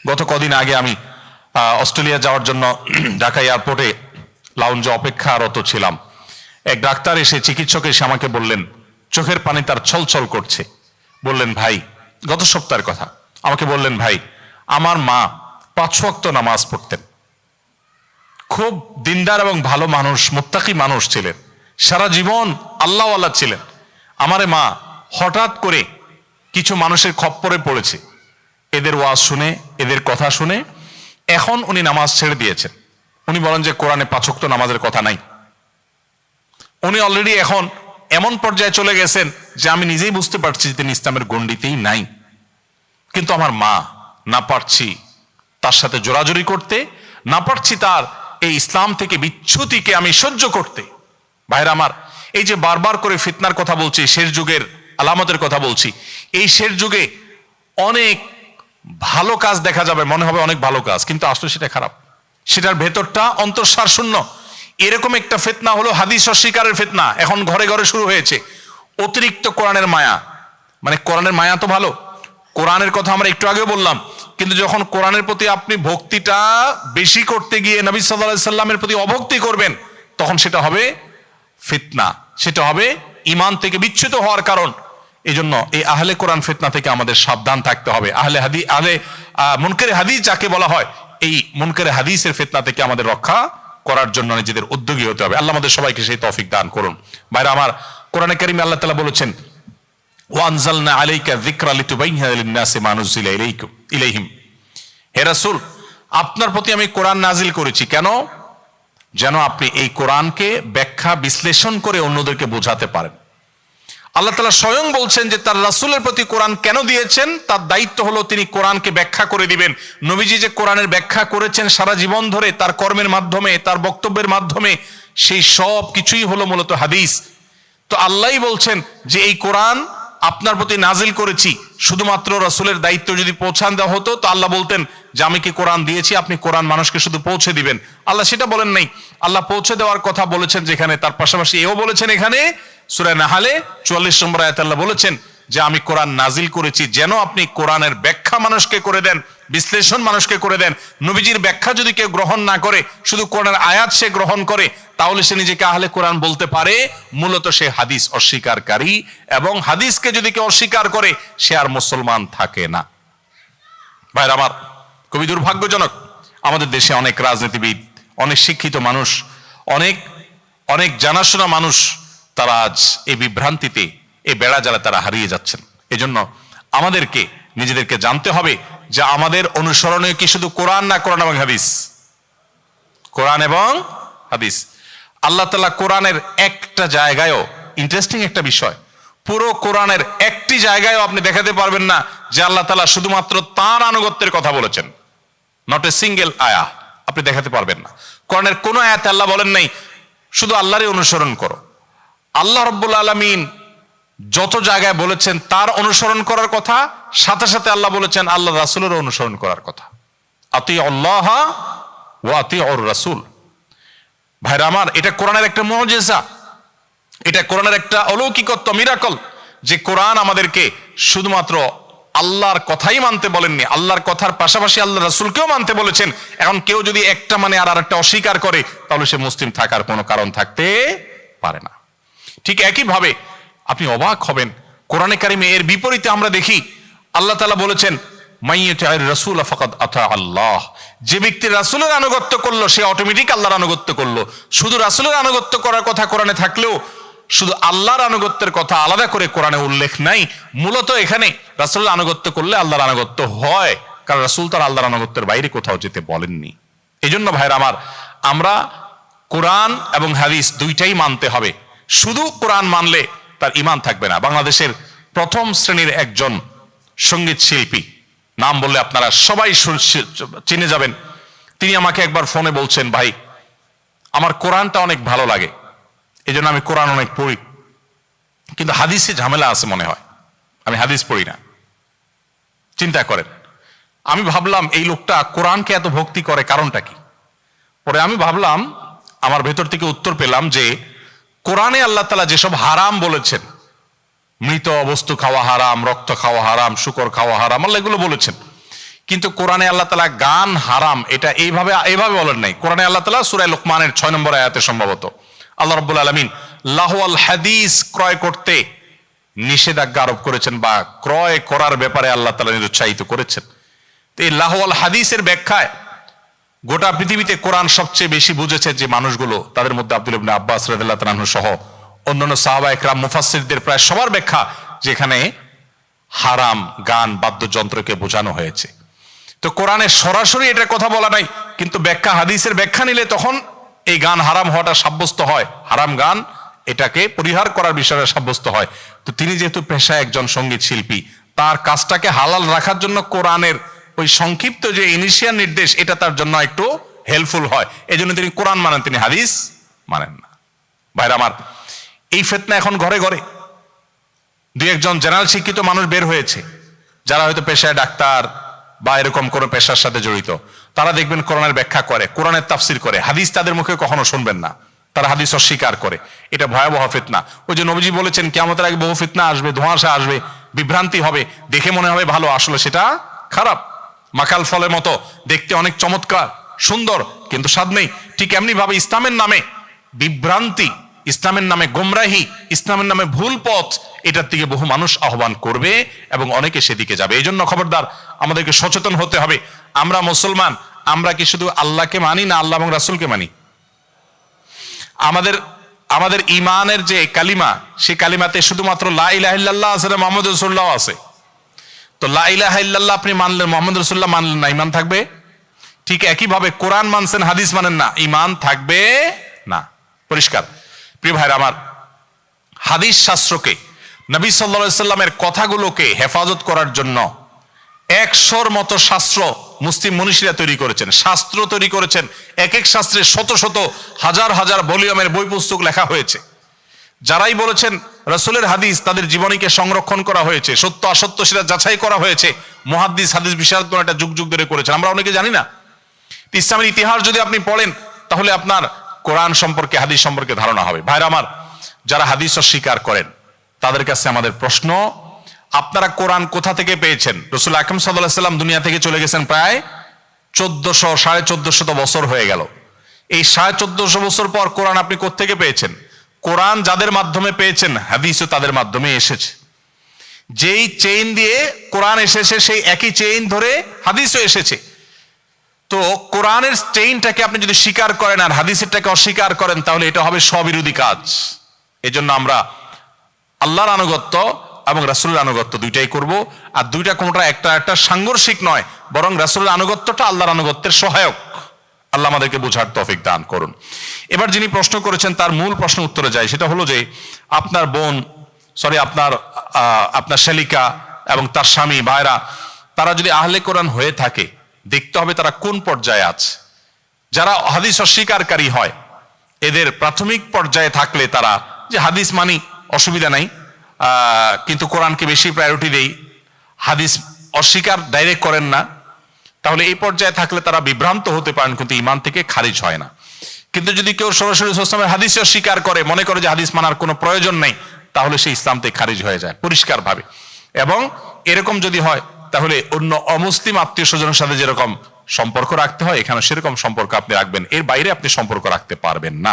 গত কদিন আগে আমি অস্ট্রেলিয়া যাওয়ার জন্য ঢাকা এয়ারপোর্টে লাউঞ্জে অপেক্ষারত ছিলাম। এক ডাক্তার এসে, চিকিৎসক এসে আমাকে বললেন, চোখের পানি তার ছলছল করছে। বললেন, ভাই, গত সপ্তাহের কথা, আমাকে বললেন, ভাই, আমার মা 5 ওয়াক্ত নামাজ পড়তেন, খুব দিনদার এবং ভালো মানুষ, মুত্তাকি মানুষ ছিলেন, সারা জীবন আল্লাহওয়ালা ছিলেন। আমারে মা হঠাৎ করে কিছু মানুষের খপ্পরে পড়েছে, এদের ওয়াজ শুনে, এদের কথা শুনে এখন উনি নামাজ ছেড়ে দিয়েছেন। উনি বলেন যে কোরআনে 5 ওয়াক্ত নামাজের কথা নাই। উনি অলরেডি এখন এমন পর্যায়ে চলে গেছেন যে আমি নিজেই বুঝতে পারছি যে তিনি ইসলামের গণ্ডিতেই নাই। কিন্তু আমার মা, না পারছি তার সাথে জোরাজুরি করতে, না পারছি তার এই ইসলাম থেকে বিচ্যুতিকে আমি সহ্য করতে। ভাইরা আমার, এই যে বারবার করে ফিতনার কথা বলছি, শেষ যুগের আলামতের কথা বলছি, এই শেষ যুগে অনেক ভালো কাজ দেখা যাবে, মনে হবে অনেক ভালো কাজ, কিন্তু আসলে সেটা খারাপ, সেটার ভেতরটা অন্তঃসার শূন্য। এরকম একটা ফিতনা হলো হাদিস অস্বীকারের ফিতনা, এখন ঘরে ঘরে শুরু হয়েছে। অতিরিক্ত কোরআনের মায়া, মানে কোরআনের মায়া তো ভালো, কোরআনের কথা আমরা একটু আগে বললাম, কিন্তু যখন কোরআনের প্রতি আপনি ভক্তিটা বেশি করতে গিয়ে নবী সাল্লাল্লাহু আলাইহি সাল্লামের প্রতি অভক্তি করবেন, তখন সেটা হবে ফিতনা, সেটা হবে ঈমান থেকে বিচ্যুত হওয়ার কারণ। এই জন্য এই আহলে কোরআন ফিতনা থেকে আমাদের সাবধান থাকতে হবে। আহলে মুনকারে হাদিস যাকে বলা হয়, এই মুনকারে হাদিসের ফিতনা থেকে আমাদের রক্ষা করার জন্য নিজেদের উদ্যোগী হতে হবে। আল্লাহ আমাদের সবাইকে সেই তৌফিক দান করুন। ভাইরা আমার, কোরআনে কারিমে আল্লাহ তাআলা বলেছেন, ওয়ানজালনা আলাইকা যিকরা লিতুবাইয়িনা লিন-নাসি মা নুজিলা ইলাইহিম। হে রাসূল, আপনার প্রতি আমি কোরআন নাজিল করেছি, কেন? যেন আপনি এই কোরআনকে ব্যাখ্যা বিশ্লেষণ করে অন্যদেরকে বোঝাতে পারেন। আল্লাহ তাআলা স্বয়ং বলছেন যে তার রাসূলের প্রতি কোরআন কেন দিয়েছেন, তার দায়িত্ব হলো তিনি কোরআনকে ব্যাখ্যা করে দিবেন। নবীজি যে কোরআনের ব্যাখ্যা করেছেন সারা জীবন ধরে, তার কর্মের মাধ্যমে, তার বক্তব্যের মাধ্যমে, সেই সব কিছুই হলো মূলত হাদিস। তো আল্লাহই বলছেন যে এই কোরআন আপনার প্রতি নাজিল করেছি, শুধুমাত্র রাসূলের দায়িত্ব যদি পৌঁছান দেওয়া হতো তো আল্লাহ বলতেন যে আমি কি কোরআন দিয়েছি, আপনি কোরআন মানুষকে শুধু পৌঁছে দিবেন। আল্লাহ সেটা বলেন নাই। আল্লাহ পৌঁছে দেওয়ার কথা বলেছেন যেখানে, তার পাশাপাশি এও বলেছেন এখানে সূরা নাহলে 44 নম্বর আয়াতে আল্লাহ বলেছেন যে আমি কোরআন নাজিল করেছি যেন আপনি কোরআনের ব্যাখ্যা মানুষকে করে দেন, বিশ্লেষণ মানুষকে করে দেন। নবীজির ব্যাখ্যা যদি কেউ গ্রহণ না করে, শুধু কোরআনের আয়াত সে গ্রহণ করে, তাহলে সে নিজেকে আহলে কোরআন বলতে পারে, মূলত সে হাদিস অস্বীকারী। এবং হাদিসকে যদি কেউ অস্বীকার করে, সে আর মুসলমান থাকে না। ভাইরা আমার, খুবই দুর্ভাগ্যজনক, আমাদের দেশে অনেক রাজনীতিবিদ, অনেক শিক্ষিত মানুষ, অনেক জানাশোনা মানুষ, তারা আজ এই বিভ্রান্তিতে, এই বেড়া জালে তারা হারিয়ে যাচ্ছেন। এজন্য আমাদেরকে নিজেদেরকে জানতে হবে যে আমাদের অনুসরণীয় কি শুধু কোরআন, না কোরআন এবং হাদিস? কোরআন এবং হাদিস। আল্লাহ তাআলা কোরআনের একটা জায়গায়ও, ইন্টারেস্টিং একটা বিষয়, পুরো কোরআনের একটি জায়গায়ও আপনি দেখাতে পারবেন না যে আল্লাহ তাআলা শুধুমাত্র তার আনুগত্যের কথা বলেছেন। নট এ সিঙ্গেল আয়া আপনি দেখাতে পারবেন না। কোরআনের কোন আয়াতে আল্লাহ বলেন নাই শুধু আল্লাহরই অনুসরণ করো। আল্লাহ রাব্বুল আলামিন যত জায়গায় বলেছেন তার অনুসরণ করার কথা, সাথে সাথে আল্লাহ বলেছেন আল্লাহ রাসূলের অনুসরণ করার কথা। আতিউল্লাহ ওয়া আতিউর রাসূল। ভাইরা আমার, এটা কোরআনের একটা মুজিজা, এটা কোরআনের একটা অলৌকিকত্ব, মিরাকল, যে কোরআন আমাদেরকে শুধুমাত্র আল্লাহর কথাই মানতে বলেননি, আল্লাহর কথার পাশাপাশি আল্লাহ রাসূলকেও মানতে বলেছেন। এখন কেউ যদি একটা মানে আর একটা অস্বীকার করে, তাহলে সে মুসলিম থাকার কোনো কারণ থাকতে পারে না। ঠিক একইভাবে আপনি অবাক হবেন, কোরআনে কারিমে এর বিপরীতে আমরা দেখি আল্লাহ তাআলা বলেছেন, মাইয়ুতি'আর রাসূল ফাকাদ আতা আল্লাহ। যে ব্যক্তি রাসূলের আনুগত্য করলো সে অটোমেটিক আল্লাহর আনুগত্য করলো। শুধু রাসূলের আনুগত্য করার কথা কোরআনে থাকলেও শুধু আল্লাহর আনুগত্যের কথা আলাদা করে কোরআনে উল্লেখ নাই। মূলত এখানে রাসূলের আনুগত্য করলে আল্লাহর আনুগত্য হয়, কারণ রাসূল তার আল্লাহর আনুগত্যের বাইরে কোথাও যেতে বলেননি। এজন্য ভাইরা আমার, আমরা কোরআন এবং হাদিস দুইটাই মানতে হবে। শুধু কোরআন মানলে তার ঈমান থাকবে না। বাংলাদেশের প্রথম শ্রেণীর একজন সঙ্গীত শিল্পী, নাম বললে আপনারা সবাই চিনে যাবেন, তিনি আমাকে একবার ফোনে বলছেন, ভাই, আমার কোরআনটা অনেক ভালো লাগে, এই জন্য আমি কোরআন অনেক পড়ি, কিন্তু হাদিসে ঝামেলা আছে মনে হয়, আমি হাদিস পড়ি না। চিন্তা করেন, আমি ভাবলাম এই লোকটা কোরআনকে এত ভক্তি করে কারণটা কি? পরে আমি ভাবলাম, আমার ভেতর থেকে উত্তর পেলাম যে কোরআনে আল্লাহ তাআলা যেসব হারাম বলেছেন, মৃত বস্তু খাওয়া হারাম, রক্ত খাওয়া হারাম, শূকর খাওয়া হারাম, আল্লাহ এগুলো বলেছেন, কিন্তু কোরআনে আল্লাহ তাআলা গান হারাম এটা এইভাবে বলেন নাই। কোরআনে আল্লাহ তাআলা সূরা লোকমানের 6 নম্বর আয়াতে সম্ভবত আল্লাহ রাব্বুল আলামিন লাহওয়াল হাদিস ক্রয় করতে নিষেধাজ্ঞা আরোপ করেছেন, বা ক্রয় করার ব্যাপারে আল্লাহ তাআলা নিরুৎসাহিত করেছেন। তো এই লাহওয়াল হাদিসের ব্যাখ্যায় গোটা পৃথিবীতে কোরআন সবচেয়ে বেশি বুঝেছে যে মানুষগুলো, তাদের মধ্যে আব্দুল্লাহ ইবনে আব্বাস রাদিয়াল্লাহু তাআলা আনহু সহ অন্যান্য সাহাবা ইকরাম মুফাসসিরদের প্রায় সবার ব্যাখ্যা যেখানে হারাম গান বাদ্যযন্ত্রকে বোঝানো হয়েছে। তো কোরআনে সরাসরি এটা কথা বলা নাই, কিন্তু ব্যাখ্যা হাদিসের ব্যাখ্যা নিলে তখন এই গান হারাম হওয়াটা সাব্যস্ত হয়, হারাম গান এটাকে পরিহার করার বিষয়টা সাব্যস্ত হয়। তো তিনি যেহেতু পেশায় একজন সঙ্গীত শিল্পী, তার কাজটাকে হালাল রাখার জন্য কোরআনের ওই সংক্ষিপ্ত যে ইনিশিয়াল নির্দেশ এটা তার জন্য একটু হেল্পফুল হয়, এই জন্য তিনি কোরআন মানেন, তিনি হাদিস মানেন না। ভাইরা আমার, এই ফিতনা এখন ঘরে ঘরে। দুই একজন জেনারেল শিক্ষিত মানুষ বের হয়েছে যারা হয়তো পেশায় ডাক্তার বা এরকম কোনো পেশার সাথে জড়িত, তারা দেখবেন কোরআনের ব্যাখ্যা করে, কোরআনের তাফসির করে, হাদিস তাদের মুখে কখনো শুনবেন না, তারা হাদিস অস্বীকার করে। এটা ভয়াবহ ফিতনা। ওই যে নবীজি বলেছেন কিয়ামতের আগে বহু ফিতনা আসবে, ধোঁয়াশা আসবে, বিভ্রান্তি হবে, দেখে মনে হবে ভালো, আসলে সেটা খারাপ। মাকাল ফলের মতো দেখতে অনেক চমৎকার সুন্দর, কিন্তু স্বাদ নেই। ঠিক এমনি ভাবে ইসলামের নামে বিভ্রান্তি, ইসলামের নামে গোমরাহি, ইসলামের নামে ভুল পথ, এটার দিকে বহু মানুষ আহ্বান করবে এবং অনেকে সেদিকে যাবে। এই জন্য খবরদার, আমাদেরকে সচেতন হতে হবে। আমরা মুসলমান, আমরা কি শুধু আল্লাহকে মানি না আল্লাহ এবং রাসূলকে মানি? আমাদের ইমানের যে কালিমা, সেই কালিমাতে শুধুমাত্র লা ইলাহা ইল্লাল্লাহ আছে না মুহাম্মদুর রাসূলুল্লাহ আছে? তো লা ইলাহা ইল্লাল্লাহ আপনি মানলেন, মুহাম্মদুর রাসূলুল্লাহ মানলেন না, ঈমান থাকবে? ঠিক একই ভাবে কোরআন মানছেন, হাদিস মানেন না, ঈমান থাকবে না। পরিষ্কার। প্রিয় ভাইরা আমার, হাদিস শাস্ত্রকে, নবী সাল্লাল্লাহু আলাইহি সাল্লামের কথাগুলোকে হেফাজত করার জন্য 100র মতো শাস্ত্র মুসলিম মনীষীরা তৈরি করেছেন, শাস্ত্র তৈরি করেছেন। এক এক শাস্ত্রে শত শত হাজার হাজার ভলিউমের বই পুস্তক লেখা হয়েছে। যারাই বলেছেন রাসূলের হাদিস, তাদের জীবনীকে সংরক্ষণ করা হয়েছে, সত্য অসত্য সেটা যাচাই করা হয়েছে। মুহাদ্দিস, হাদিস বিশারদগণ এটা যুগ যুগ ধরে করেছেন, আমরা অনেকে জানি না। ইসলামের ইতিহাস যদি আপনি পড়েন, তাহলে আপনার কোরআন সম্পর্কে, হাদিস সম্পর্কে ধারণা হবে। ভাইরা আমার, যারা হাদিস অস্বীকার করেন তাদের কাছে আমাদের প্রশ্ন, আপনারা কোরআন কোথা থেকে পেয়েছেন? রাসূল আকরাম সাল্লাল্লাহু আলাইহি ওয়াসাল্লাম দুনিয়া থেকে চলে গেছেন প্রায় 1400 বছর হয়ে গেল। এই 1450 বছর পর কোরআন আপনি কোত্থেকে পেয়েছেন? কোরআন যাদের মাধ্যমে পেয়েছেন, হাদিসও তাদের মাধ্যমে এসেছে। যেই চেইন দিয়ে কোরআন এসেছে, সেই একই চেইন ধরে হাদিসও এসেছে। তো কোরআনের চেইনটাকে আপনি যদি স্বীকার করেন আর হাদিসেরটাকে অস্বীকার করেন, তাহলে এটা হবে স্ববিরোধী কাজ। এজন্য আমরা আল্লাহর আনুগত্য এবং রাসূলের আনুগত্য দুইটাই করব। আর দুইটা কোনটা একটা সাংঘর্ষিক নয়, বরং রাসূলের আনুগত্যটা আল্লাহর আনুগত্যের সহায়ক। আল্লাহ আমাদেরকে বোঝার তৌফিক দান করুন। এবার যিনি প্রশ্ন করেছেন তার মূল প্রশ্ন উত্তরে যায়, সেটা হলো যে আপনার বোন, আপনার শালিকা এবং তার স্বামী, ভাইরা, তারা যদি আহলে কোরআন হয়ে থাকে, দেখতে হবে তারা কোন পর্যায়ে আছে। যারা হাদিস অস্বীকারী হয়, এদের প্রাথমিক পর্যায়ে থাকলে তারা যে হাদিস মানি, অসুবিধা নাই, কিন্তু কোরআনকে বেশি প্রায়োরিটি দেই, হাদিস অস্বীকার ডাইরেক্ট করেন না, তাহলে এই পর্যায়ে থাকলে তারা বিভ্রান্ত হতে পারেন, কিন্তু ঈমান থেকে খারিজ হয় না। কিন্তু যদি কেউ সরাসরি ইসলামের হাদিস অস্বীকার করে, মনে করে যে হাদিস মানার কোনো প্রয়োজন নেই, তাহলে সেই ইসলাম থেকে খারিজ হয়ে যায় পরিষ্কার ভাবে। এবং এরকম যদি হয়, তাহলে অন্য অমুসলিম আত্মীয় স্বজনের সাথে যেরকম সম্পর্ক রাখতে হয়, এখানে সেরকম সম্পর্ক আপনি রাখবেন, এর বাইরে আপনি সম্পর্ক রাখতে পারবেন না।